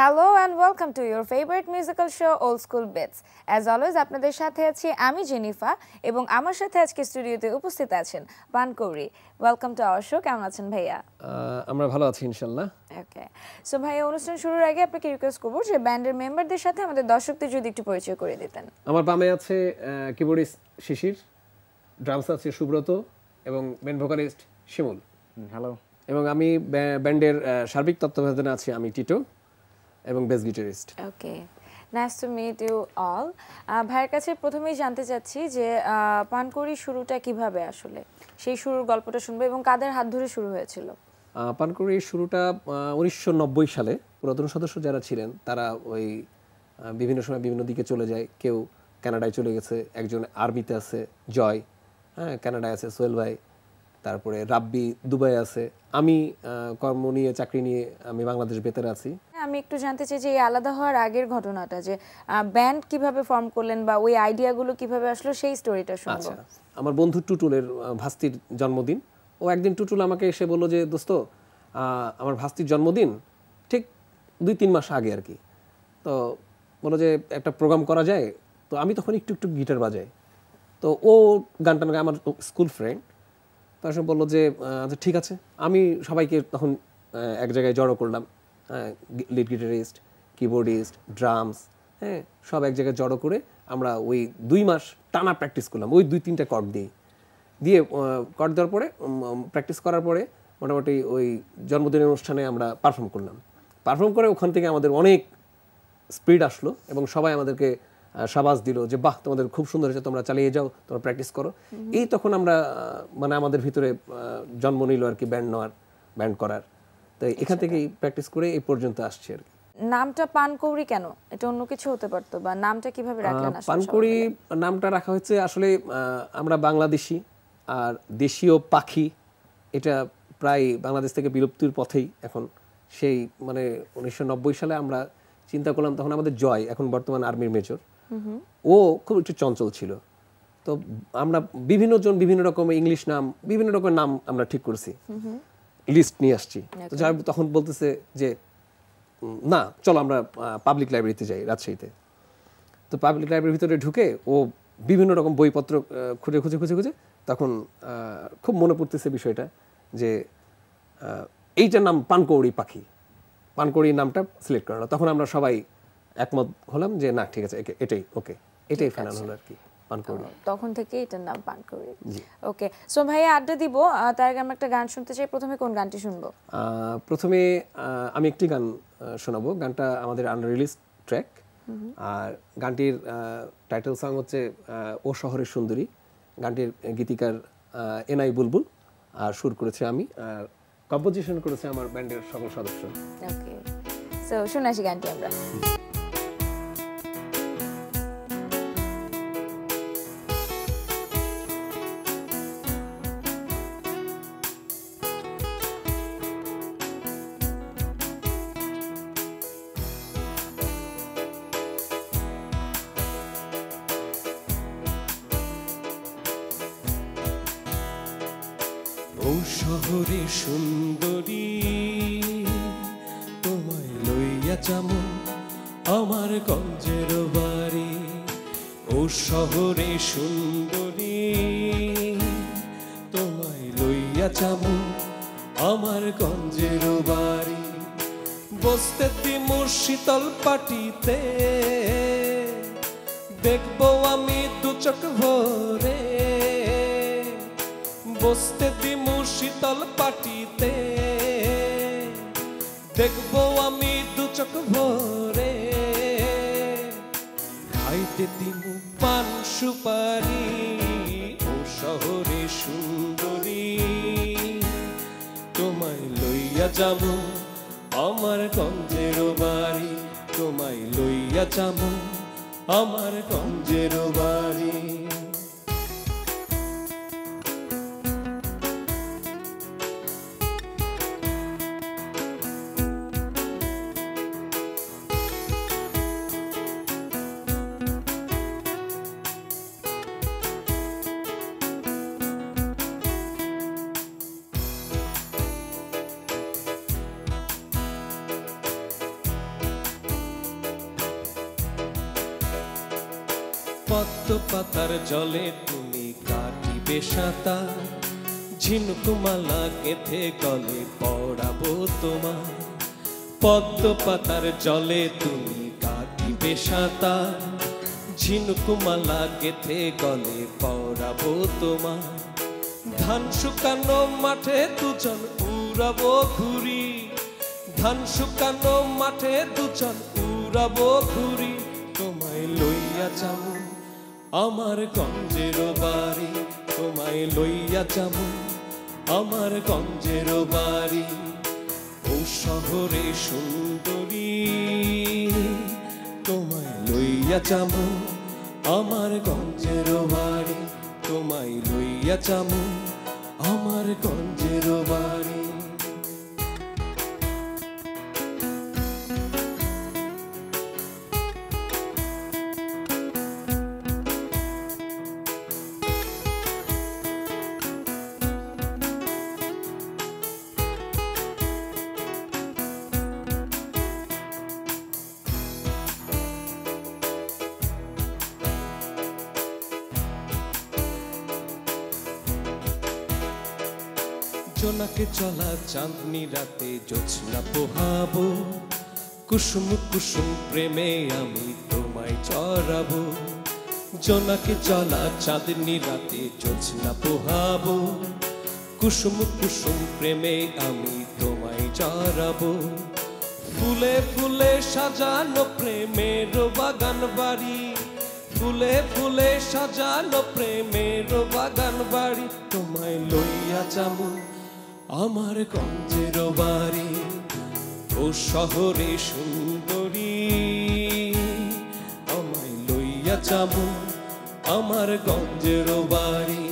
Hello and welcome to your favorite musical show Old School Bits. As always আপনাদের সাথে আছি আমি জেনিফা এবং আমার সাথে আজকে স্টুডিওতে উপস্থিত আছেন Pankouri. Welcome to our show. কেমন আছেন ভাইয়া? আমরা ভালো আছি ইনশাআল্লাহ। ওকে, সো ভাইয়া অনুষ্ঠান শুরুর আগে আপনাকে রিকোয়েস্ট করব যে ব্যান্ডের মেম্বারদের সাথে আমাদের দর্শকদের যদি একটু পরিচয় করে দিতেন। আমার বামে আছে কিবোর্ডিস্ট শিশির, ড্রামস আছে সুব্রত এবং মেন ভোকালিস্ট শিমুল। হ্যালো। এবং আমি ব্যান্ডের সার্বিক তত্ত্বাবধানে আছি আমি টিটো এবং bass guitarist. Okay, nice to meet you all. ভাইয়ের কাছে প্রথমেই জানতে চাচ্ছি যে পানকৌড়ি শুরুটা কিভাবে, আসলে সেই শুরুর গল্পটা শুনবো এবং কাদের হাত ধরে শুরু হয়েছিল? পানকৌড়ির শুরুটা 1990 সালে। পুরাতন সদস্য যারা ছিলেন তারা ওই বিভিন্ন সময় বিভিন্ন দিকে চলে যায়। কেউ কানাডায় চলে গেছে, একজন আর্মিতে আছে জয়, হ্যাঁ কানাডায় আছে সোহেল ভাই, তারপরে রাব্বি দুবাই আছে, আমি কর্ম নিয়ে চাকরি নিয়ে আমি বাংলাদেশ বেতারে আছি। আমি একটু জানতে চাই যে এই আলাদা হওয়ার আগের ঘটনাটা, যে ব্যান্ড কিভাবে ফর্ম করলেন বা ওই আইডিয়াগুলো কিভাবে আসলো সেই স্টোরিটা শুনবো। আচ্ছা, আমার বন্ধু টুটুলের ভাস্তির জন্মদিন। ও একদিন টুটুল আমাকে এসে বললো যে দোস্ত আমার ভাস্তির জন্মদিন ঠিক 2-3 মাস আগে আর কি, তো বললো যে একটা প্রোগ্রাম করা যায়। তো আমি তখন একটু একটু গিটার বাজাই, তো ও গানটা আমার স্কুল ফ্রেন্ড, তার সঙ্গে বললো যে আচ্ছা ঠিক আছে। আমি সবাইকে তখন এক জায়গায় জড়ো করলাম, লিড গিটারিস্ট, কিবোর্ডিস্ট, ড্রামস, হ্যাঁ সব এক জায়গায় জড়ো করে আমরা ওই 2 মাস টানা প্র্যাকটিস করলাম ওই 2-3টা কর্ড দিয়ে কর্ড দেওয়ার পরে প্র্যাকটিস করার পরে মোটামুটি ওই জন্মদিনের অনুষ্ঠানে আমরা পারফর্ম করলাম। পারফর্ম করে ওখান থেকে আমাদের অনেক স্পিড আসলো এবং সবাই আমাদেরকে সাবাস দিল যে বাহ তোমাদের খুব সুন্দর হয়েছে, তোমরা চালিয়ে যাও, তোমরা প্র্যাকটিস করো। এই তখন আমরা মানে আমাদের ভিতরে জন্ম নিল আর কি ব্যান্ড করার। তো এখান থেকেই প্র্যাকটিস করে এই পর্যন্ত আসছে আর কি। নামটা পানকৌড়ি কেন? এটা অন্য কিছু হতে পারতো, বা নামটা কিভাবে রাখলেন? পানকৌড়ি নামটা রাখা হয়েছে আসলে আমরা বাংলাদেশি আর দেশীয় পাখি, এটা প্রায় বাংলাদেশ থেকে বিলুপ্তির পথেই এখন। সেই মানে 1990 সালে আমরা চিন্তা করলাম, তখন আমাদের জয় এখন বর্তমান আর্মির মেজর, ও খুব একটু চঞ্চল ছিল। তো আমরা বিভিন্ন রকম ইংলিশ নাম, বিভিন্ন রকমের নাম আমরা ঠিক করছি, লিস্ট নিয়ে আসছি। তো যাই তখন বলতেছে যে না চলো আমরা পাবলিক লাইব্রেরিতে যাই রাজশাহীতে। তো পাবলিক লাইব্রেরির ভিতরে ঢুকে ও বিভিন্ন রকম বইপত্র খুঁজে তখন খুব মনে পড়তেছে বিষয়টা যে এইটার নাম পানকৌড়ি পাখি, পানকৌড়ি নামটা সিলেক্ট করা। তখন আমরা সবাই একমত হলাম যে না ঠিক আছে এটাই ফাইনাল হলো আর কি, পানকৌড়ি। তখন থেকে এটার নাম পানকৌড়ি। ওকে, সো ভাইয়া আড্ডা দিব, তার আগে আমরা একটা গান শুনতে চাই। প্রথমে কোন গানটি শুনবো? প্রথমে আমি একটি গান শোনাবো, গানটা আমাদের আনরিলিজ ট্র্যাক, আর গানটির টাইটেল সং হচ্ছে ও শহরের সুন্দরী। গানটির গীতিকার এনআই বুলবুল, আর সুর করেছে আমি, আর কম্পোজিশন করেছে আমার ব্যান্ডের সকল সদস্য। ওকে, সো শুনে আসি গানটি আমরা। ও শহরে সুন্দরী তোমায় লইয়া যামু আমার গঞ্জের বাড়ি। ও শহরে সুন্দরী তোমায় লইয়া যামু আমার গঞ্জের বাড়ি। বসতে দিমু শীতল পাটিতে দেখবো আমি দু চোখ ভরে। বসতে দিমু শীতল পাটিতে দেখবো আমি দু চোখ ভরে। খাইতে দিমু পান সুপারি ও শহরে সুন্দরী তোমায় লইয়া যাবো আমার গঞ্জের বাড়ি। তোমায় লইয়া যাবো আমার গঞ্জের বাড়ি। পদ্ম পাতার জলে তুমি কাটিবে সাঁতার, ঝিনুকমালা গেথে গলে পড়াবো তোমায়। পদ্ম পাতার জলে তুমি কাটিবে সাঁতার, ঝিনুকমালা গেথে গলে পড়াবো তোমায়। ধান শুকানো মাঠে দুজন উড়াবো ঘুরি, ধান শুকানো মাঠে দুজন উড়াবো ঘুরি। তোমায় লইয়া যাবো আমার গঞ্জের বাড়ি, তোমায় লইয়া যাবো আমার গঞ্জের বাড়ি। ও শহরে সুন্দরী, তোমায় লইয়া যাবো আমার গঞ্জের বাড়ি, তোমায় লইয়া যাবো আমার গঞ্জের বাড়ি। জোনাকে চলা চাঁদনি রাতে জ্যোৎস্না পোহাবো, কুসুম কুসুম প্রেমে আমি তোমায় চড়াবো। জোনাকে চলা চাঁদনি রাতে জ্যোৎস্না পোহাবো, কুসুম কুসুম প্রেমে আমি তোমায় চড়াবো। ফুলে ফুলে সাজানো প্রেমের বাগান বাড়ি, ফুলে ফুলে সাজানো প্রেমের বাগান বাড়ি। তোমায় লইয়া যাবো আমার গঞ্জের বাড়ি, ও শহরে সুন্দরী। আমায় লইয়া যাবো আমার গঞ্জের বাড়ি,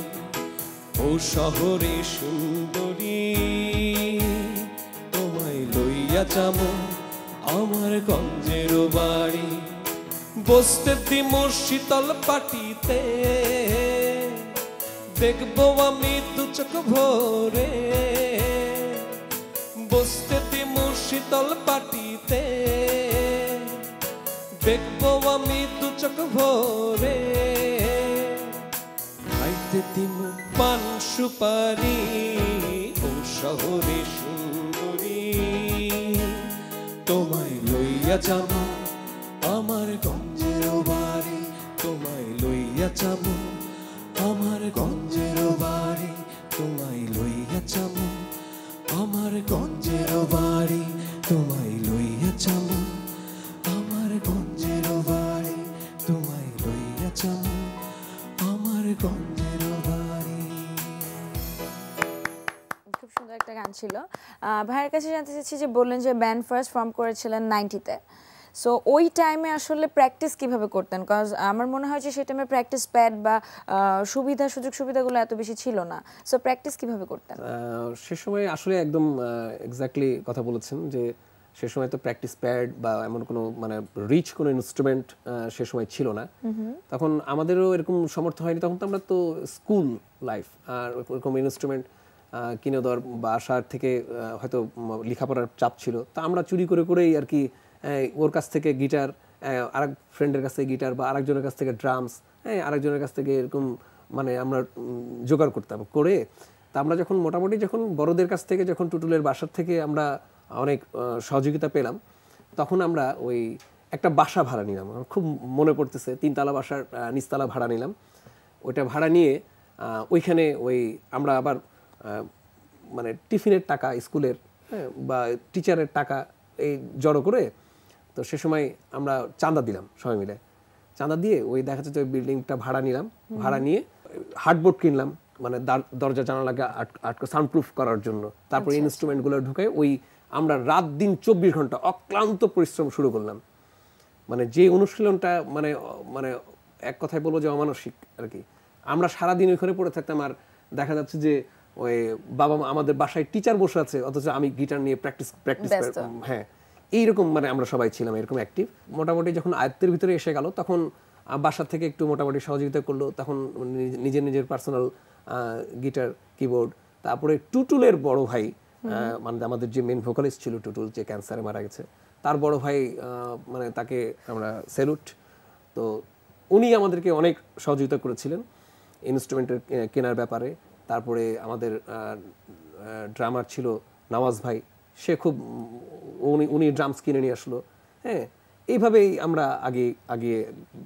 ও শহরে সুন্দরী। তোমায় লইয়া যাবো আমার গঞ্জের বাড়ি। বসতে দিমো শীতল পাটিতে, দেখবো আমি দু চোখ ভরে। বসতে দিমো শীতল পাটিতে, দেখবো আমি দু চোখ ভরে। খাইতে দিমো পান সুপারি, ও শহরে সুন্দরী। তোমায় লইয়া যাবো আমার গঞ্জের বাড়ি, তোমায় লইয়া যাবো আমার গঞ্জের বাড়ি, তোমায় লইয়া যাবো আমার গঞ্জের বাড়ি, তোমায় লইয়া যাবো আমার গঞ্জের বাড়ি, তোমায় লইয়া যাবো আমার গঞ্জের বাড়ি। খুব সুন্দর একটা গান ছিল। ভাইয়ের কাছে জানতে চাচ্ছি যে বললেন যে ব্যান্ড ফার্স্ট ফর্ম করেছিলেন 90-তে, সো ওই টাইমে আসলে প্র্যাকটিস কিভাবে করতেন? কজ আমার মনে হয় যে সেই টাইমে প্র্যাকটিস প্যাড বা সুযোগ সুবিধাগুলো এত বেশি ছিল না, সো প্র্যাকটিস কিভাবে করতেন? সে সময় আসলে একদম এক্স্যাক্টলি কথা বলেছেন যে সে সময় তো প্র্যাকটিস প্যাড বা এমন কোনো মানে রিচ কোনো ইনস্ট্রুমেন্ট সে সময় ছিল না। তখন আমাদেরও এরকম সমর্থ হয়নি, তখন তো আমরা তো স্কুল লাইফ, আর ওরকম ইনস্ট্রুমেন্ট কিনে দেওয়ার বা আসার থেকে হয়তো লেখাপড়ার চাপ ছিল, তা আমরা চুরি করে করেই আর কি ওর কাছ থেকে গিটার, আরেক ফ্রেন্ডের কাছ থেকে গিটার বা আরেকজনের কাছ থেকে ড্রামস, আরেকজনের কাছ থেকে এরকম মানে আমরা জোগাড় করতাম করে। তা আমরা যখন মোটামুটি যখন বড়দের কাছ থেকে যখন টুটুলের বাসার থেকে আমরা অনেক সহযোগিতা পেলাম, তখন আমরা ওই একটা বাসা ভাড়া নিলাম। আমার খুব মনে পড়তেছে, 3তলা বাসার নিচতলা ভাড়া নিলাম। ওইটা ভাড়া নিয়ে ওইখানে ওই আমরা আবার মানে টিফিনের টাকা স্কুলের বা টিচারের টাকা এই জড়ো করে, তো সে সময় আমরা চাঁদা দিলাম সবাই মিলে। চাঁদা দিয়ে ওই দেখা যাচ্ছে ওই বিল্ডিংটা ভাড়া নিলাম, ভাড়া নিয়ে হার্ডবোর্ড কিনলাম মানে দরজা জানালাকে সাউন্ড প্রুফ করার জন্য। তারপর ইনস্ট্রুমেন্টগুলো ঢুকে ওই আমরা রাত দিন 24 ঘন্টা অক্লান্ত পরিশ্রম শুরু করলাম। মানে যে অনুশীলনটা মানে মানে এক কথায় বলবো যে অমানসিক আর কি। আমরা সারাদিন ওইখানে পড়ে থাকতাম, আর দেখা যাচ্ছে যে ওই বাবা মা আমাদের বাসায় টিচার বসে আছে, অথচ আমি গিটার নিয়ে প্র্যাকটিস হ্যাঁ এইরকম মানে আমরা সবাই ছিলাম এরকম অ্যাক্টিভ। মোটামুটি যখন আয়ত্তের ভিতরে এসে গেল, তখন বাসা থেকে একটু মোটামুটি সহযোগিতা করলো, তখন নিজের নিজের পার্সোনাল গিটার কিবোর্ড। তারপরে টুটুলের বড় ভাই মানে আমাদের যে মেন ভোকালিস্ট ছিল টুটুল, যে ক্যান্সারে মারা গেছে, তার বড় ভাই মানে তাকে আমরা স্যালুট। তো উনি আমাদেরকে অনেক সহযোগিতা করেছিলেন ইনস্ট্রুমেন্টের কেনার ব্যাপারে। তারপরে আমাদের ড্রামার ছিল নওয়াজ ভাই, সে খুব উনি ড্রামস কিনে নিয়ে আসলো। হ্যাঁ, এইভাবেই আমরা আগে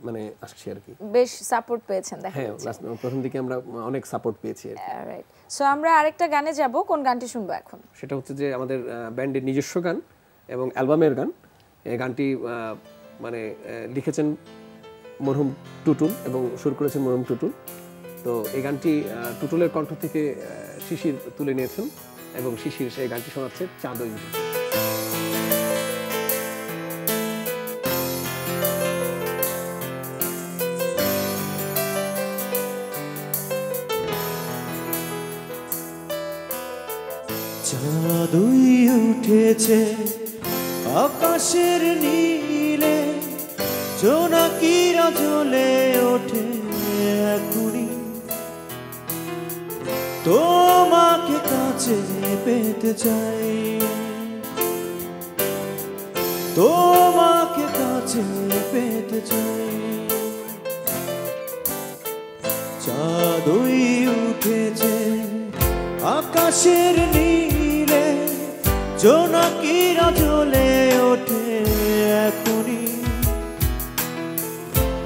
মানে আসছি আর কি। বেশ সাপোর্ট পেয়েছেন দেখা হ্যাঁ, যাচ্ছে। প্রথম দিকে আমরা অনেক সাপোর্ট পেয়েছি আর কি। অলরাইট, সো আমরা আরেকটা গানে যাব। কোন গানটি শুনবো এখন? সেটা হচ্ছে যে আমাদের ব্যান্ডের নিজস্ব গান এবং অ্যালবামের গান। এই গানটি মানে লিখেছেন মরহুম টুটুল এবং সুর করেছেন মরহুম টুটুল। তো এই গানটি টুটুলের কণ্ঠ থেকে শিশির তুলে নিয়েছেন এবং শিশির সেই গানটি শোনাচ্ছে চাঁদই উঠেছে। চাঁদই উঠেছে আকাশের নীলে, জোনাকিরা জ্বলে ওঠে এখনই, তোমাকে কাছে পেতে চাই, তোমাকে কাছে পেতে চাই। চাঁদই উঠেছে আকাশের নীলে, জোনাকিরা জ্বলে ওঠে এখনই,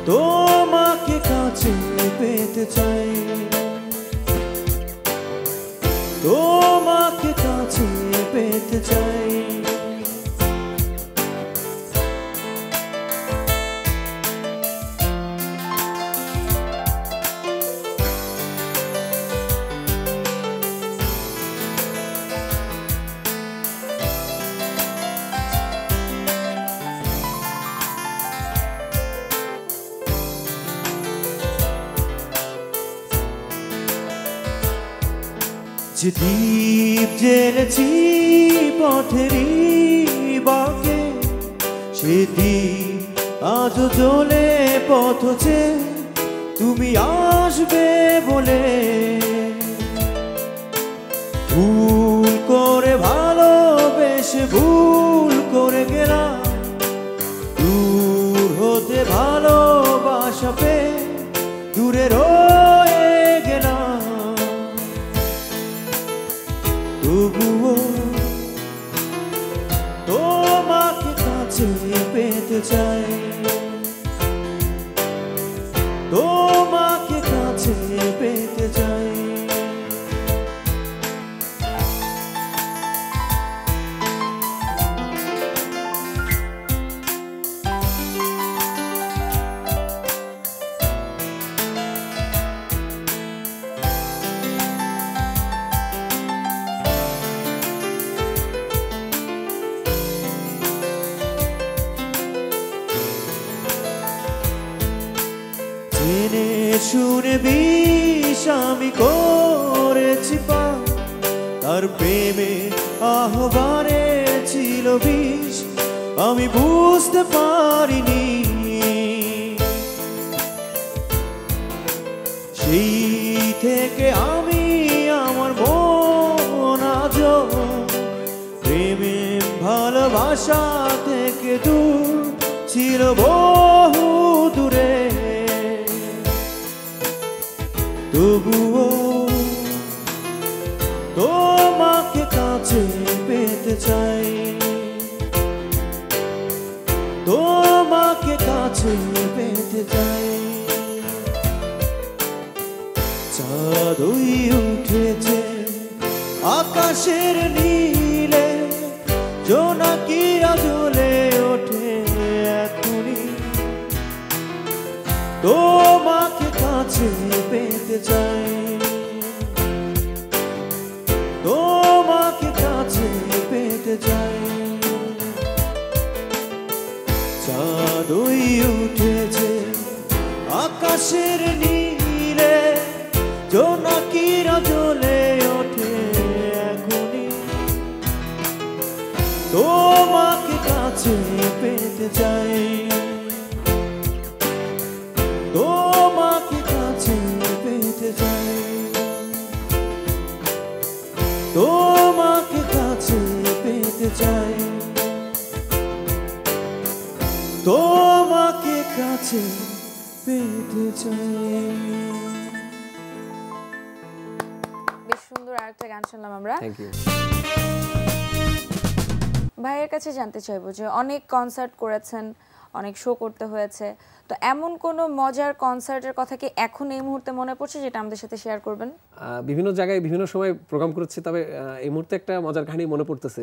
তোমাকে কাছে পেতে চাই, তোমাকে কাছে পেতে চাই। যে দীপ জ্বেলেছি পথেরই বাঁকে, সে দীপ আজও জ্বলে পথে, তুমি আসবে বলে ভুল করে ভালোবেসে ভুল করে গেলাম, দূর হতে ভালোবাসা পেয়ে দূরে রয়ে গেলাম, তবুও তোমাকে কাছে পেতে চাই, তোমাকে কাছে পেতে চাই। জেনে শুনে বিষ আমি করেছি পান, তার প্রেমে আহ্বানে ছিল বিষ, আমি বুঝতে পারিনি, সেই থেকে আমি আমার মন আজ প্রেমে ভালোবাসা থেকে দূর ছিল বহু দূরে, তবুও তোমাকে কাছে পেতে চাই, তোমাকে কাছে পেতে চাই। চাঁদই উঠেছে আকাশের নীলে, জোনাকিরা জ্বলে ওঠে এখনই, তোমাকে কাছে পেতে চাই, তোমাকে কাছে পেতে চাই। চাঁদই উঠেছে আকাশের নীলে, জোনাকিরা জ্বলে ওঠে এখনই, তোমাকে কাছে পেতে চাই, তোমাকে কাছে পেতে চাই, তোমাকে কাছে পেতে চাই, তোমাকে কাছে পেতে চাই। বেশ সুন্দর আরেকটা গান শুনলাম আমরা। Thank you. ভাইয়ের কাছে জানতে চাইবো যে অনেক কনসার্ট করেছেন, অনেক শো করতে হয়েছে, তো এমন কোনো মজার কনসার্টের কথা কি এখন এই মুহূর্তে মনে পড়ছে যেটা আমাদের সাথে শেয়ার করবেন? বিভিন্ন জায়গায় বিভিন্ন সময় প্রোগ্রাম করেছি, তবে এই মুহূর্তে একটা মজার কাহিনী মনে পড়তেছে।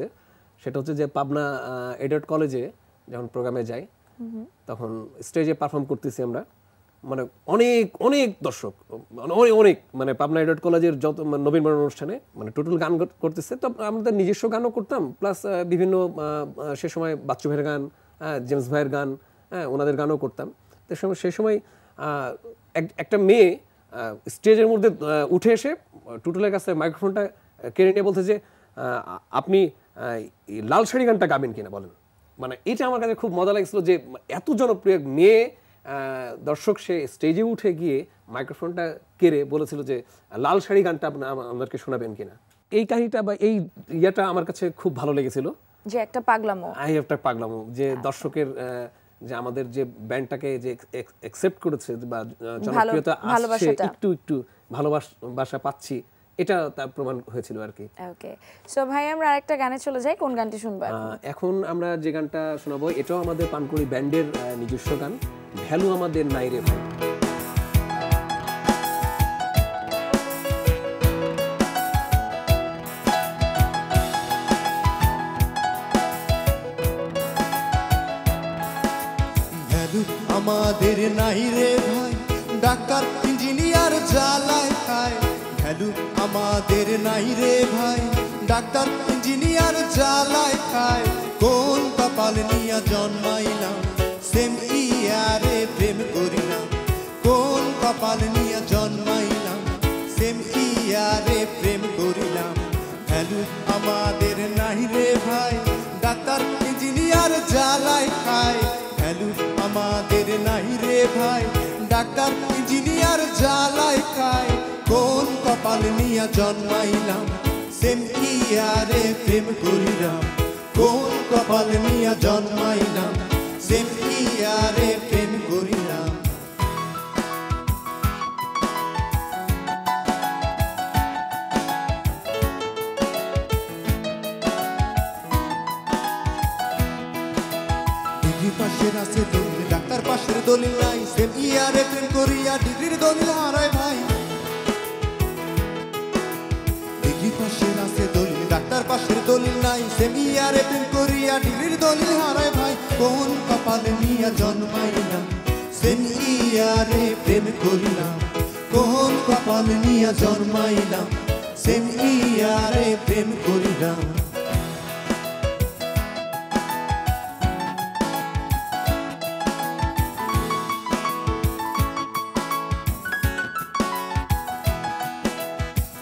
সেটা হচ্ছে যে পাবনা এডওয়ার্ড কলেজে যখন প্রোগ্রামে যাই, তখন স্টেজে পারফর্ম করতেছি আমরা, মানে অনেক অনেক দর্শক, অনেক মানে পাবনা এডওয়ার্ড কলেজের যত নবীনবরণ অনুষ্ঠানে মানে টোটাল গান করতেছে। তো আমাদের নিজস্ব গানও করতাম, প্লাস বিভিন্ন সে সময় বাচ্চু ভাইয়ের গান, জেমস ভাইয়ের গান, ওনাদের গানও করতাম। তো সেই সময় একটা মেয়ে স্টেজের মধ্যে উঠে এসে টুটুলের কাছে মাইক্রোফোনটা কেড়ে নিয়ে বলতে যে আপনি লাল শাড়ি গানটা গাবেন কিনা বলেন। মানে এটা আমার কাছে খুব মজা লাগছিল যে এত জনপ্রিয় মেয়ে দর্শক সে স্টেজে উঠে গিয়ে মাইক্রোফোনটা কেড়ে বলেছিল যে লাল শাড়ি গানটা আমাদেরকে শোনাবেন কিনা। এই কাহিনীটা বা এই ইয়েটা আমার কাছে খুব ভালো লেগেছিল, যে একটা পাগলামো, একটা পাগলামো যে দর্শকের যে আমাদের যে ব্যান্ডটাকে যে অ্যাকসেপ্ট করেছে বা জনপ্রিয়তা আসছে, একটু একটু ভালোবাসা পাচ্ছি, এটা তার প্রমাণ হয়েছিল আর কি। ওকে, সো ভাই আমরা আরেকটা গানে চলে যাই। কোন গানটি শুনবো এখন? আমরা যে গানটা শোনাবো এটাও আমাদের পানকুড়ি ব্যান্ডের নিজস্ব গান, ভ্যালু আমাদের নাই রে ভাই। ভ্যালু আমাদের নাই রে ভাই, ডাক্তার ইঞ্জিনিয়ার জ্বালায় খায়। ভ্যালু আমাদের নাই রে ভাই, ডাক্তার ইঞ্জিনিয়ার জ্বালায় খায়। কোন কপাল নিয়া জন্মাইলাম, সেম ইয়ারে প্রেম করিলাম। কোন কপাল নিয়া জন্মাইলাম, সেম ইয়ারে প্রেম করিলাম। ভ্যালু আমাদের নাই রে ভাই, ডাক্তার ইঞ্জিনিয়ার জ্বালায় খায়। ভ্যালু আমাদের নাই রে ভাই, ডাক্তার ইঞ্জিনিয়ার জ্বালায় খায়। কোন কপাল নিয়া জন্মাইলাম, সেম ইয়ারে প্রেম করিলাম। কোন কপাল নিয়া জন্মাইলাম, সেম ইয়ারে প্রেম করিলাম। ডিগ্রি পাশের আছে দলিল, ডাক্তার পাশের দলিল নাই। সেম ইয়ারে প্রেম করিয়া ডিগ্রির দলিল হারায় ভাই। ডিগ্রি পাশের আছে দলিল, ডাক্তার পাশের দলিল নাই। সেম ইয়ারে প্রেম করিয়া ডিগ্রির দলিল হারায় ভাই। কোন কপালে নিয়া জন্মাইলাম, সেম ইয়ারে প্রেম করিলাম। কোন কপালে নিয়া জন্মাইলাম, সেম ইয়ারে প্রেম করিলাম।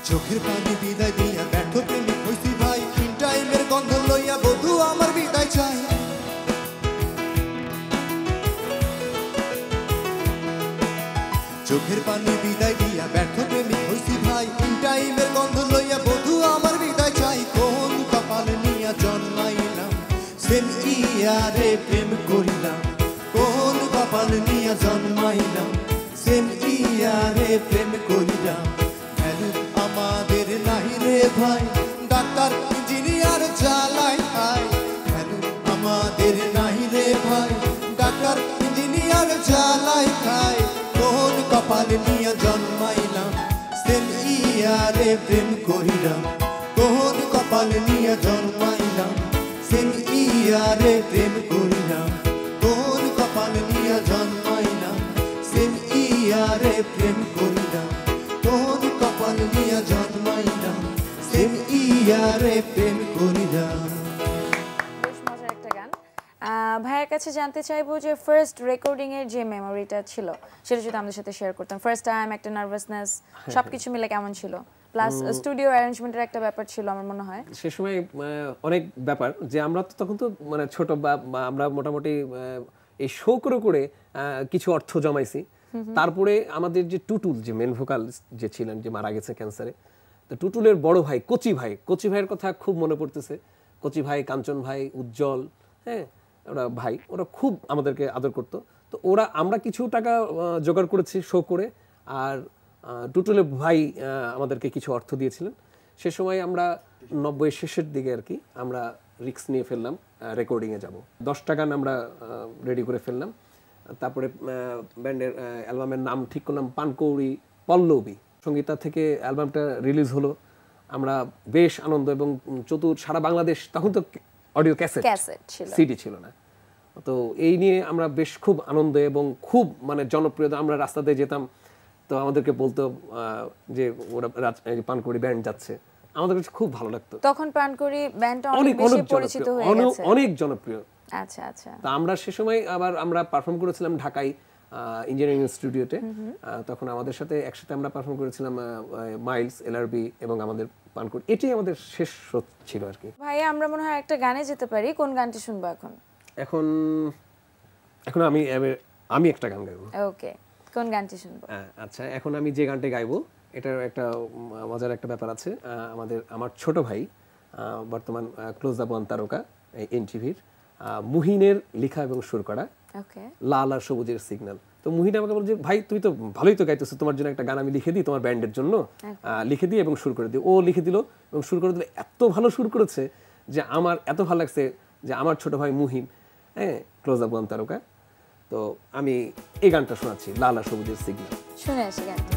চোখের পানি বিদায় দিয়া ব্যর্থ প্রেমিক হইছি ভাই। তিন টাইমের গন্ধ লইয়া বধু আমার বিদায় চাই। চোখের পানি বিদায় দিয়া ব্যর্থ প্রেমিক হইছি ভাই। তিন টাইমের গন্ধ লইয়া বধু আমার বিদায় চাই। কোন কপাল নিয়া জন্মাইলাম, সেম ইয়ারে প্রেম করিলাম। কোন কপাল নিয়া জন্মাইলাম, সেম ইয়ারে প্রেম করিলাম। ভ্যালু আমাদের নাই রে ভাই, ডাক্তার ইঞ্জিনিয়ার জ্বালায় খায়। ভ্যালু আমাদের নাই রে ভাই, ডাক্তার ইঞ্জিনিয়ার জ্বালায় খায়। কোন কপাল নিয়া জন্মাইলাম, সেম ইয়ারে প্রেম করিলাম। কোন কপাল নিয়া জন্মাইলাম, সেম ইয়ারে প্রেম করিলাম। কোন কপাল নিয়া জন্মাইলাম, সেম ইয়ারে প্রেম করিলাম। কোন কপাল নিয়া জন্মাইলাম, সেম ইয়ারে প্রেম করিলাম। বেশ মজার একটা গান। ভাইয়ের কাছে জানতে চাইবো যে ফার্স্ট রেকর্ডিং এর যে মেমোরিটা ছিল সেটা যদি আমাদের সাথে শেয়ার করতেন। ফার্স্ট টাইম, একটা নার্ভাসনেস, সবকিছু মিলে কেমন ছিল? প্লাস স্টুডিও অ্যারেঞ্জমেন্টের একটা ব্যাপার ছিল আমার মনে হয়। সে সময় অনেক ব্যাপার যে আমরা তো তখন তো মানে ছোট বা আমরা মোটামুটি এই শো করে করে কিছু অর্থ জমাইছি। তারপরে আমাদের যে টুটুল, যে মেন ভোকাল যে ছিলেন, যে মারা গেছে ক্যান্সারে, তো টুটুলের বড় ভাই কচি ভাইয়ের কথা খুব মনে পড়তেছে। কচি ভাই, কাঞ্চন ভাই, উজ্জ্বল, হ্যাঁ, ওরা ভাই, ওরা খুব আমাদেরকে আদর করতো। তো আমরা কিছু টাকা জোগাড় করেছি শো করে, আর টুটুলের ভাই আমাদেরকে কিছু অর্থ দিয়েছিলেন। সে সময় আমরা 90 শেষের দিকে আর কি আমরা রিস্ক নিয়ে ফেললাম, রেকর্ডিংয়ে যাব। 10টা গান আমরা রেডি করে ফেললাম। তারপরে ব্যান্ডের অ্যালবামের নাম ঠিক করলাম পানকৌড়ি পল্লবী। সঙ্গীতা থেকে অ্যালবামটা রিলিজ হলো। আমরা বেশ আনন্দ, এবং সারা বাংলাদেশ, তখন তো অডিও ক্যাসেট ছিল, সিডি ছিল না। তো এই নিয়ে আমরা বেশ খুব আনন্দ এবং খুব মানে জনপ্রিয়তা। আমরা রাস্তাতে যেতাম, তো আমাদেরকে বলতো যে ওরা পানকৌড়ি ব্যান্ড যাচ্ছে, আমাদের কাছে খুব ভালো লাগতো। তখন পানকৌড়ি ব্যান্ডটা অনেক বেশি পরিচিত হয়ে গেছে, অনেক জনপ্রিয়। আচ্ছা আচ্ছা। তা আমরা সে সময় আবার আমরা পারফর্ম করেছিলাম ঢাকায় ইঞ্জিনিয়ারিং স্টুডিওতে। তখন আমাদের সাথে একসাথে আমরা পারফর্ম করেছিলাম মাইলস, এলআরবি এবং আমাদের পানকৌড়ি। এটাই আমাদের শেষ শো ছিল আর কি। ভাইয়া আমরা মনে হয় একটা গানে যেতে পারি, কোন গানটি শুনবো এখন? এখন আমি একটা গান গাইবো। ওকে, কোন গানটি শুনবো? আচ্ছা, এখন আমি যে গানটি গাইবো এটার একটা মজার একটা ব্যাপার আছে। আমার ছোট ভাই, বর্তমান ক্লোজ দ্য ওয়ান তারকা এনটিভির, মুহিনের লেখা এবং সুর করা লাল আর সবুজের সিগন্যাল। তো মুহিন আমাকে বলছে, ভাই তুই তো ভালোই তো গাইতেছো, তোমার জন্য একটা গান আমি লিখে দিই, তোমার ব্যান্ডের জন্য লিখে দিই এবং সুর করে দিই। ও লিখে দিল এবং সুর করে দিল, এত ভালো সুর করেছে যে আমার এত ভালো লাগছে যে আমার ছোট ভাই মুহিন, হ্যাঁ, ক্লোজ দ্য ওয়ান তারকা। তো আমি এই গানটা শোনাচ্ছি, লাল আর সবুজের সিগন্যাল। শুনে আসি গানটা।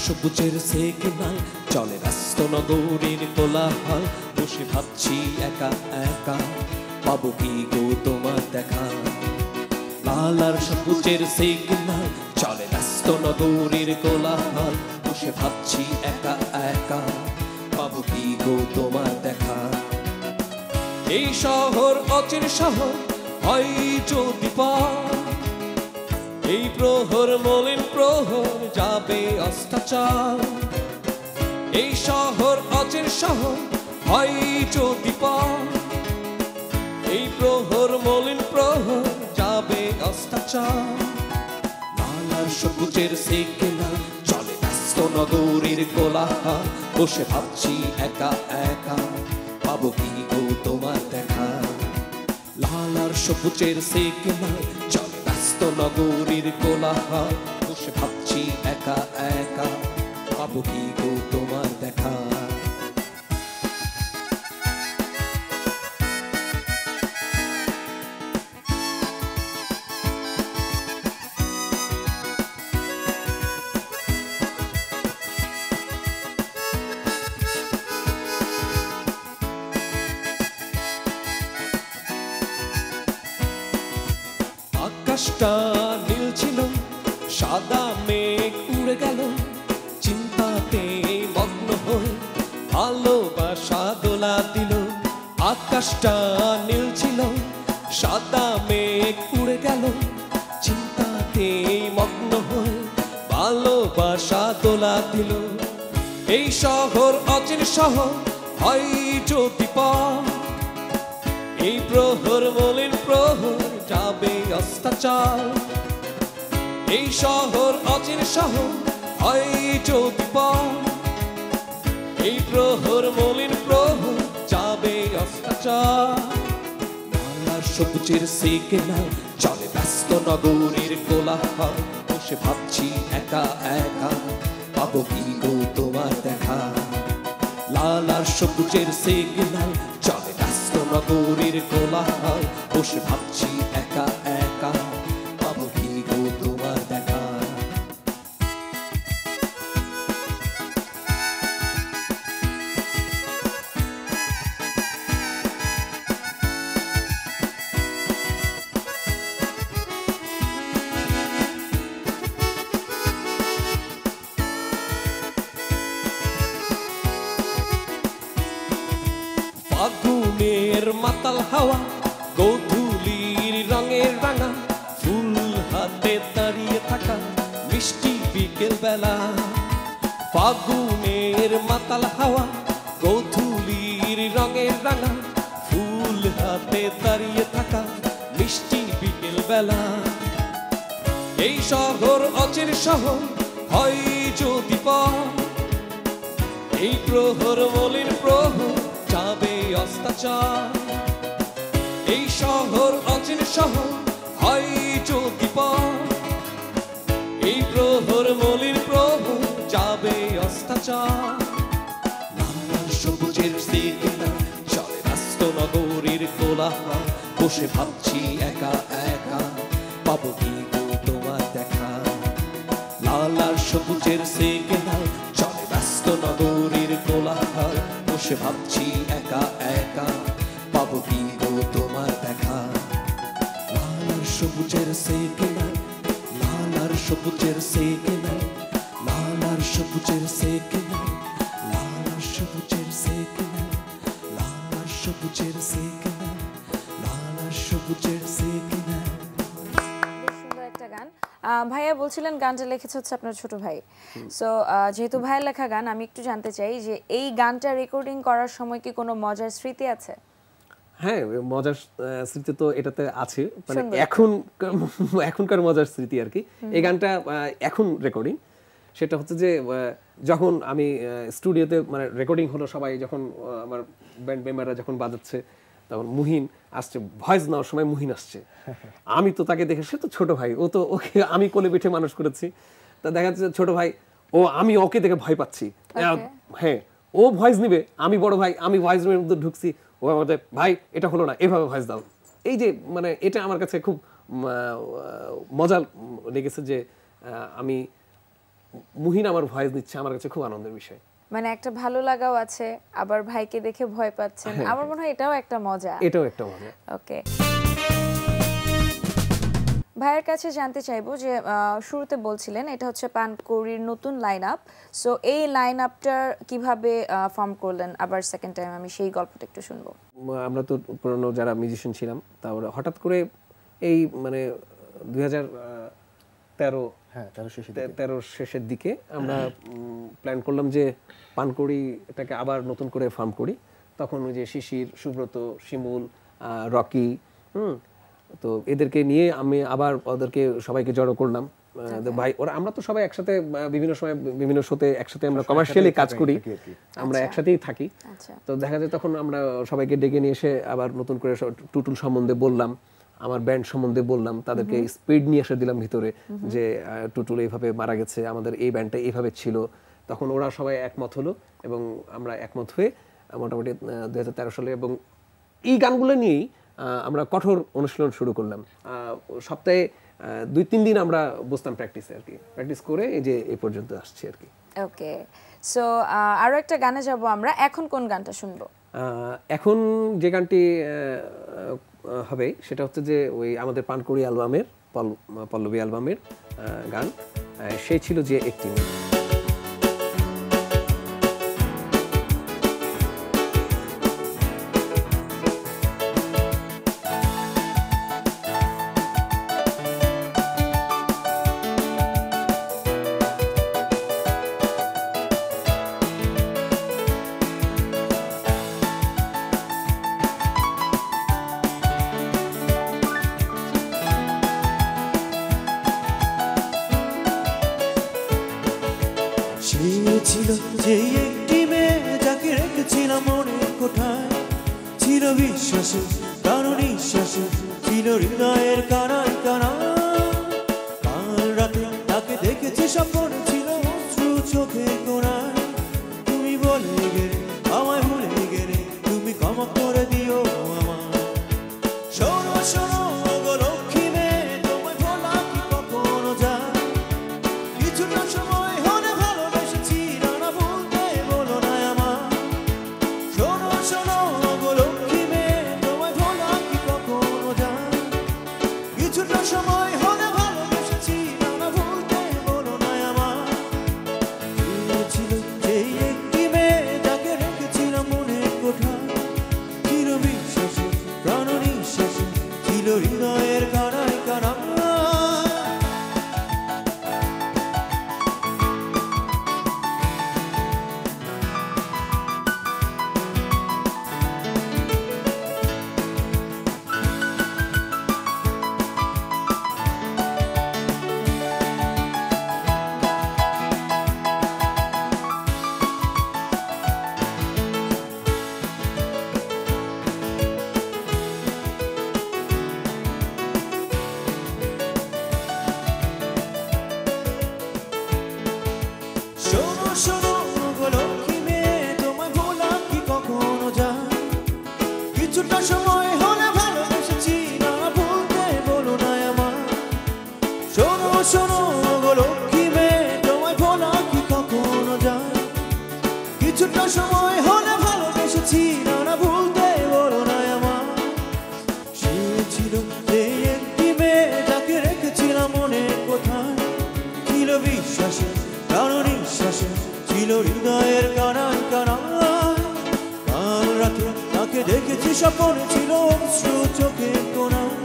সবুজের সিগন্যাল চলে ব্যস্ত নগরীর কোলাহল, বসে ভাবছি একা একা পাবো কি গো তোমার দেখা। লাল আর সবুজের সিগন্যাল চলে ব্যস্ত নগরীর কোলাহল, বসে ভাবছি একা একা পাবো কি গো তোমার দেখা। এই শহর অচিন শহর হয় যদি পাই, এই প্রহর মলিন প্রহর যাবে অস্তাচার। এই শহর অচিন শহর হয় যদি পাই, এই প্রহর মলিন প্রহর যাবে অস্তাচার। লাল আর সবুজের সিগন্যাল চলে ব্যস্ত নগরীর কোলাহল, বসে ভাবছি একা একা পাবো কি গো তোমার দেখা। লাল আর সবুজের সিগন্যাল চলে ব্যস্ত নগরীর কোলাহল, বসে ভাবছি একা একা পাবো কি গো তোমার দেখা। আকাশটা নীল ছিল, সাদা মেঘ উড়ে গেল, চিন্তাতে মগ্ন হয়ে ভালোবাসা দোলা দিল। আকাশটা নীল ছিল, সাদা মেঘ উড়ে গেল, চিন্তাতে মগ্ন হয়ে ভালোবাসা দোলা দিল। এই শহর অচিন শহর হয় যদি পাই, এই প্রহর মলিন প্রহর যাবে অস্তাচার। এই শহর অচিন শহর হয় যদি পাই, এই প্রহর মলিন প্রহর যাবে অস্তাচার। লাল আর সবুজের সিগন্যাল চলে ব্যস্ত নগরীর কোলাহল, বসে ভাবছি একা একা পাবো কি গো তোমার দেখা। লাল আর সবুজের সিগন্যাল চলে ব্যস্ত নগরীর কোলাহল, বসে ভাবছি একা একা পাবো কি গো তোমার দেখা। ফাগুনের মাতাল হাওয়া, গোধূলির রঙের রাঙা ফুল হাতে দাঁড়িয়ে থাকা বেলা ফাগুনের মাতাল হাওয়া গোধূলির রঙের রাঙা ফুল হাতে দাঁড়িয়ে থাকা মিষ্টি বিকেল বেলা এই শহর অচির শহর হয় যদি পথ এই প্রহর মলিন প্রহর যাবে অস্তাচার এই শহর অচির শহর হয় যদি পথ এই প্রহর মলিন প্রহর যাবে অস্তাচার লাল সবুজের সিগনা চলে ব্যস্ত নগরীর কোলাহল বসে ভাবছি একা একা পাবো কি গো তোমার দেখা লাল আর সবুজের সিগনা চলে ব্যস্ত নগরীর কোলাহল বসে ভাবছি একা একা পাবো কি গো তোমার দেখা লাল আর সবুজের সিগনা লাল আর সবুজের সিগনা লাল আর সবুজের সিগনা লাল আর সবুজের সিগনা লাল আর সবুজের সিগনা লাল আর সবুজের সিগনা। বেশ সুন্দর একটা গান। ভাইয়া বলছিলেন গানটা লিখেছে হচ্ছে আপনার ছোট ভাই। সো যেহেতু ভাইয়ের লেখা গান, আমি একটু জানতে চাই যে এই গানটা রেকর্ডিং করার সময় কি কোনো মজার স্মৃতি আছে? হ্যাঁ, মজার স্মৃতি তো এটাতে আছে, মানে সুন্দর। এখনকার মজার স্মৃতি আর কি। এই গানটা এখন রেকর্ডিং, সেটা হচ্ছে যে যখন আমি স্টুডিওতে মানে রেকর্ডিং হলো, সবাই যখন আমার ব্যান্ড মেম্বাররা যখন বাজাচ্ছে, তখন মুহিন আসছে, ভয়েস নেওয়ার সময় মুহিন আসছে। আমি তো তাকে দেখে, সে তো ছোট ভাই, ও তো ওকে আমি কোলে পিঠে মানুষ করেছি, তা দেখা যাচ্ছে ছোট ভাই আমি ওকে দেখে ভয় পাচ্ছি। হ্যাঁ, ও ভয়েস নিবে, আমি বড় ভাই, আমি ভয়েস রুমের মধ্যে ঢুকছি, ও আমাদের ভাই এটা হলো না, এভাবে ভয়েস দাও। এই যে মানে এটা আমার কাছে খুব মজা লেগেছে যে আমি মুহিন আমার ভয়েস নিচ্ছে, আমার কাছে খুব আনন্দের বিষয়। মানে একটা ভালো লাগাও আছে, আবার ভাইকে দেখে ভয় পাচ্ছেন, আমার মনে হয় এটাও একটা মজা। এটাও একটা মজা। ওকে, ভাইয়ের কাছে জানতে চাইবো যে শুরুতে বলছিলেন এটা হচ্ছে পানকৌড়ির নতুন লাইন আপ, সো এই লাইন আপটার কিভাবে ফর্ম করলেন? আবার সেকেন্ড টাইম আমি সেই গল্পটা একটু শুনবো। আমরা তো পুরনো যারা মিউজিশিয়ান ছিলাম, তারপরে হঠাৎ করে এই মানে 2013 শেষের দিকে আমরা প্ল্যান করলাম যে পানকৌড়িটাকে আবার নতুন করে ফর্ম করি। তখন ওই যে শিশির, সুব্রত, শিমুল, রকি, তো এদেরকে নিয়ে আমি আবার ওদেরকে সবাইকে জড়ো করলাম। ভাই ওরা আমরা তো সবাই একসাথে বিভিন্ন সময় বিভিন্ন শোতে একসাথে আমরা কমার্শিয়ালি কাজ করি, আমরা একসাথেই থাকি। তো দেখা যায় তখন আমরা সবাইকে ডেকে নিয়ে এসে আবার নতুন করে টুটুল সম্বন্ধে বললাম, আমার ব্যান্ড সম্বন্ধে বললাম, তাদেরকে স্পিড নিয়ে এসে দিলাম ভিতরে যে টুটুল এইভাবে মারা গেছে, আমাদের এই ব্যান্ডটা এইভাবে ছিল। তখন ওরা সবাই একমত হলো এবং আমরা একমত হয়ে মোটামুটি 2013 সালে এবং এই গানগুলো নিয়েই আমরা কঠোর অনুশীলন শুরু করলাম। সপ্তাহে 2-3 দিন আমরা বসতাম প্র্যাকটিসে আর কি, প্র্যাকটিস করে এই যে এই পর্যন্ত আসছি আর কি। ওকে, সো আরো একটা গানে যাব আমরা। এখন কোন গানটা শুনবো? এখন যে গানটি হবে সেটা হচ্ছে যে ওই আমাদের পানকৌড়ি অ্যালবামের পল্লবী অ্যালবামের গান, সেই ছিল যে একটি মেয়ে। ছিল যে একটি মেয়ে যাকে রেখেছিলাম মনের কোঠায়, ছিল বিশ্বাসে কারো নিঃশ্বাসে, ছিল হৃদয়ের কানায় কানায়। কাল রাতে তাকে দেখেছি, স্বপ্নে ছিল অশ্রু চোখে কোণায়। তুমি বলে গেলে আমায় ভুলে গেলে, তুমি ক্ষমা করে দিও আমায়। শোনো শোনো গো লক্ষ্মী মেয়ে, তোমায় ভোলা কি কখনো যায়? কিছুটা সময় হলে ভালোবেসেছি, না বলতে বলো না আমায়। শোনো শোনো গো লক্ষ্মী মেয়ে, তোমায় ভোলা কি কখনো যায়? কিছুটা সময় হলে ভালোবেসেছি, না বলতে বলো না আমায়। ছিল যে একটি মেয়ে যাকে রেখেছিলাম মনের কোঠায়, ছিল বিশ্বাসে প্রাণ নিঃশ্বাসে, ছিল হৃদয়ের কানায় কানায়। শোনো শোনো গো লক্ষ্মী মেয়ে, তোমায় ভোলা কি কখনো যায়? কিছুটা সময় হলে ভালোবেসেছি, না ভুলতে বলো না আমায়। শোনো শোনো গো লক্ষ্মী মেয়ে, তোমায় ভোলা কি কখনো যায়? কিছুটা সময় হলে ভালোবেসেছি, না ভুলতে বলো না আমায়। সে ছিল যে একটি মেয়ে, যাকে রেখেছিলাম মনের কোথায়। ছিল বিশ্বাসে কারো নিঃশ্বাসে, ছিল হৃদয়ের কানায় কানায়। কাল রাতে তাকে দেখেছি স্বপ্নে, ছিল অশ্রু চোখের কোণায়।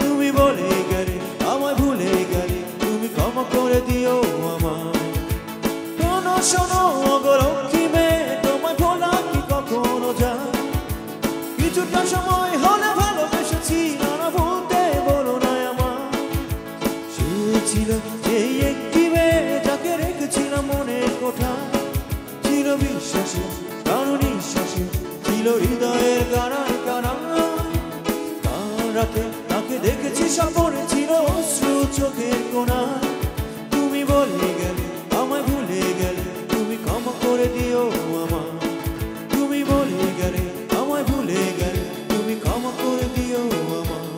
তুমি বলে গেলে আমায় ভুলে গেলে, তুমি ক্ষমা করে দিও আমায়। শোনো শোনো গো লক্ষ্মী মেয়ে, তোমায় ভোলা কি কখনো যায়? কিছুটা সময় হলে ভালোবেসেছি, না ভুলতে বলো না আমায়। সে ছিল যে একটি মেয়ে, যাকে রেখেছিলাম মনের কোঠায়। ছিল বিশ্বাসে কারো নিঃশ্বাসে, ছিল হৃদয়ের কানায় কানায়। কাল রাতে তাকে দেখেছি স্বপ্নে, ছিল অশ্রু চোখের কোণায়। তুমি বলে গেলে আমায় ভুলে গেলে, তুমি ক্ষমা করে দিও আমায়। তুমি বলে গেলে আমায় ভুলে গেলে, তুমি ক্ষমা করে দিও আমায়।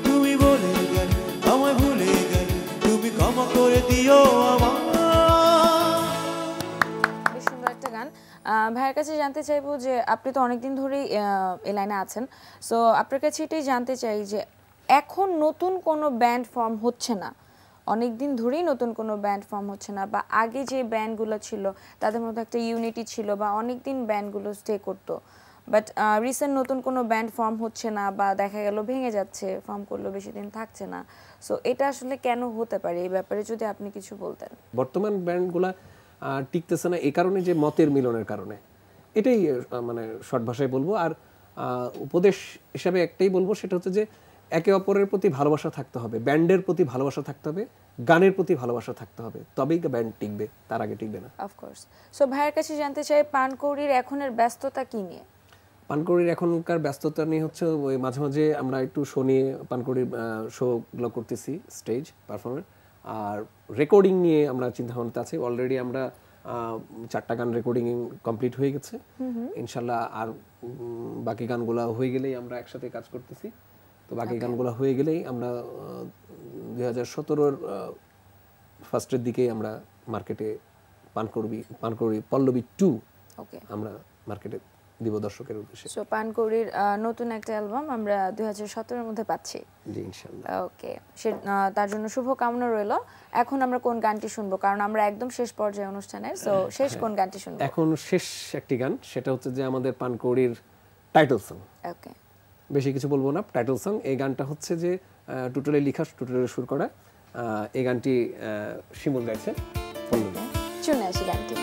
তুমি বলে গেলে আমায় ভুলে গেলে, তুমি ক্ষমা করে দিও আমায়। বেশ সুন্দর একটা গান। ভাইয়ের কাছে জানতে চাইবো যে আপনি তো অনেকদিন ধরেই এই লাইনে আছেন, সো আপনার কাছে এটাই জানতে চাই যে এখন নতুন কোনো ব্যান্ড ফর্ম হচ্ছে না, অনেক দিন ধরেই নতুন কোনো ব্যান্ড ফর্ম হচ্ছে না, বা আগে যে ব্যান্ডগুলো ছিল তাদের মধ্যে একটা ইউনিটি ছিল, বা অনেক দিন ব্যান্ডগুলো স্টে করতো, বাট রিসেন্ট নতুন কোনো ব্যান্ড ফর্ম হচ্ছে না, বা দেখা গেল ভেঙে যাচ্ছে, ফর্ম করলেও বেশি দিন থাকছে না। সো এটা আসলে কেন হতে পারে, এই ব্যাপারে যদি আপনি কিছু বলতেন। বর্তমান ব্যান্ডগুলা টিকতেছে না এই কারণে যে মতের মিলনের কারণে, এটাই মানে শর্ট ভাষায় বলবো। আর উপদেশ হিসাবে একটাই বলবো, সেটা হচ্ছে যে একে অপরের প্রতি ভালোবাসা থাকতে হবে, ব্যান্ডের প্রতি ভালোবাসা থাকতে হবে, গানের প্রতি ভালোবাসা থাকতে হবে, তবেই ব্যান্ড টিকবে, তার আগে টিকবে না। অফকোর্স। সো ভাইয়ের কাছে জানতে চাই পানকৌড়ির এখনের ব্যস্ততা কি নিয়ে? পানকৌড়ির এখনকার ব্যস্ততা নিয়ে হচ্ছে ওই মাঝে মাঝে আমরা একটু শো নিয়ে পানকৌড়ির শোগুলো করতেছি, স্টেজ পারফরমেন্স, আর রেকর্ডিং নিয়ে আমরা চিন্তা ভাবনাতে আছি। অলরেডি আমরা 4টা গান রেকর্ডিং কমপ্লিট হয়ে গেছে, ইনশাল্লাহ। আর বাকি গানগুলো হয়ে গেলেই আমরা একসাথে কাজ করতেছি। তো বাকি গানগুলো হয়ে গেলেই আমরা 2017-র ফার্স্টের দিকেই আমরা মার্কেটে পানকৌড়ি পল্লবী 2 আমরা মার্কেটে দিব দর্শকের উদ্দেশ্যে। সো পানকৌড়ির নতুন একটা অ্যালবাম আমরা 2017-এর মধ্যে পাচ্ছি। জি ইনশাআল্লাহ। ওকে, তার জন্য শুভ কামনা রইল। এখন আমরা কোন গানটি শুনবো, কারণ আমরা একদম শেষ পর্যায়ে অনুষ্ঠানের, সো শেষ কোন গানটি শুনবো? এখন শেষ একটি গান, সেটা হচ্ছে যে আমাদের পানকৌড়ির টাইটেল সং। ওকে, বেশি কিছু বলবো না, টাইটেল সং। এই গানটা হচ্ছে যে টুটুলে লেখা, টুটুলে সুর করা। এই গানটি শিমুল গাইছে। শুনে আসি গানটি।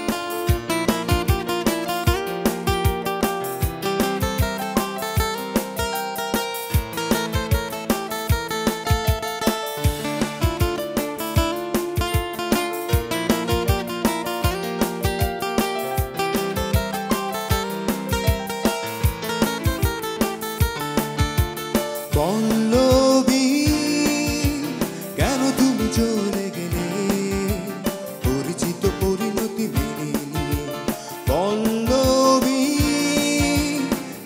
পল্লবী কেন তুমি চলে গেলে, পরিচিত পরিণতি মেনে নিয়ে। পল্লবী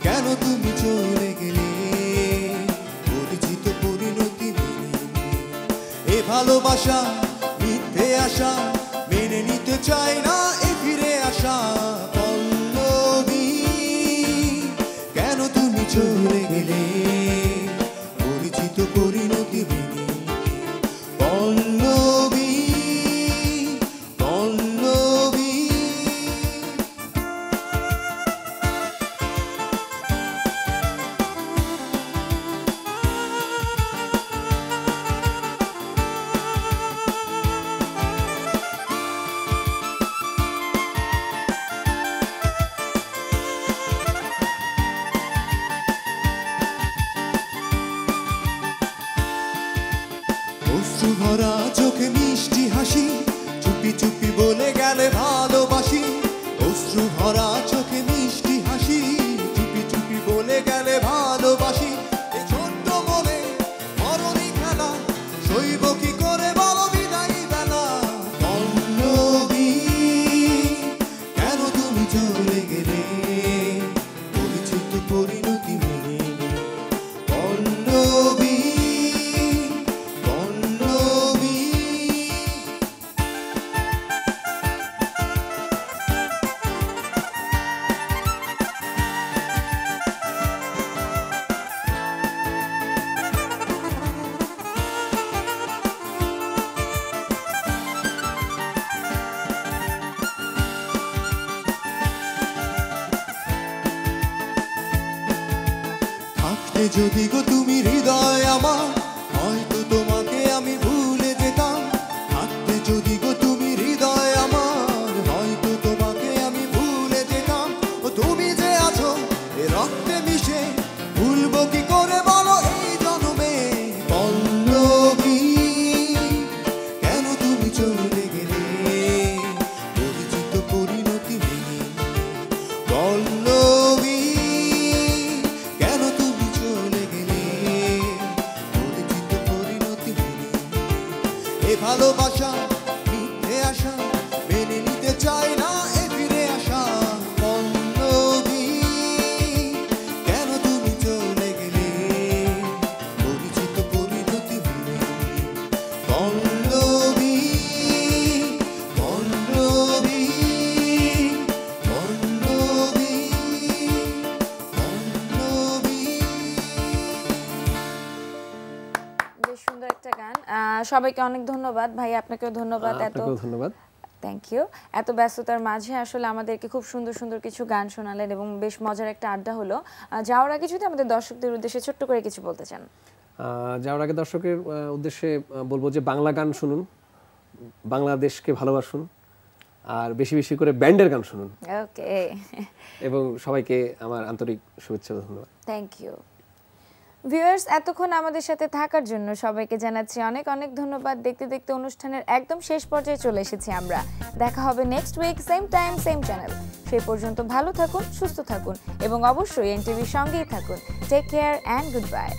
কেন তুমি চলে গেলে, পরিচিত পরিণতি মেনে নিয়ে। এ ভালোবাসা মিথ্যে আশা, মেনে নিতে চাই না এ ফিরে আসা। পল্লবী কেন তুমি চলে গেলে, পরিচিত পরিণতি মেনে। পল্লবী পল্লবী অশ্রু ভরা চোখে মিষ্টি হাসি, চুপি চুপি বলে গেলে ভালোবাসি। অশ্রু ভরা চোখে মিষ্টি হাসি, চুপি চুপি বলে গেলে ভালোবাসি। এ ছোট্ট মনে মরণী খেলা, সইব কি করে বলো বিদায়ী বেলা। পল্লবী থাকতে যদি গো তুমি হৃদয় আমার, হয়তো তোমাকে আমি ভুলে যেতাম। থাকতে যদি গো তুমি হৃদয় আমার, হয়তো তোমাকে আমি ভুলে যেতাম। ও তুমি যে আছো এ রক্তে মিশে, ভুলবো কি করে বলো এই জন্মে। পল্লবী কেন তুমি চলে গেলে, পরিচিত পরিণতি মেনে। পল্লবী কেন তুমি চলে গেলে, পরিচিত পরিণতি মেনে। এ ভালোবাসা মিথ্যে আশা মেনে নিতে চায় না এ ফিরে আসা। পল্লবী কেন তুমি চলে গেলে, পরিচিত পরিণতি মেনে। পল্লবী পল্লবী পল্লবী পল্লবী। বেশ সুন্দর একটা গান। সবাইকে অনেক ধন্যবাদ ভাই, আপনাকেও ধন্যবাদ। আপনাকেও ধন্যবাদ। Thank you. এত ব্যস্ততার মাঝে আসলে আমাদেরকে খুব সুন্দর সুন্দর কিছু গান শোনালেন এবং বেশ মজার একটা আড্ডা হলো। যাওয়ার আগে যদি আমাদের দর্শকদের উদ্দেশ্যে ছোট্ট করে কিছু বলতে চান। যাওয়ার আগে দর্শকের উদ্দেশ্যে বলবো যে বাংলা গান শুনুন, বাংলাদেশকে ভালোবাসুন, আর বেশি বেশি করে ব্যান্ডের গান শুনুন। ওকে, এবং সবাইকে আমার আন্তরিক শুভেচ্ছা ও ধন্যবাদ। Thank you. ভিউয়ার্স, এতক্ষণ আমাদের সাথে থাকার জন্য সবাইকে জানাচ্ছি অনেক অনেক ধন্যবাদ। দেখতে দেখতে অনুষ্ঠানের একদম শেষ পর্যায়ে চলে এসেছি আমরা। দেখা হবে next week, same time same channel. সেই পর্যন্ত ভালো থাকুন, সুস্থ থাকুন এবং অবশ্যই এনটিভির সঙ্গেই থাকুন। Take care and good bye.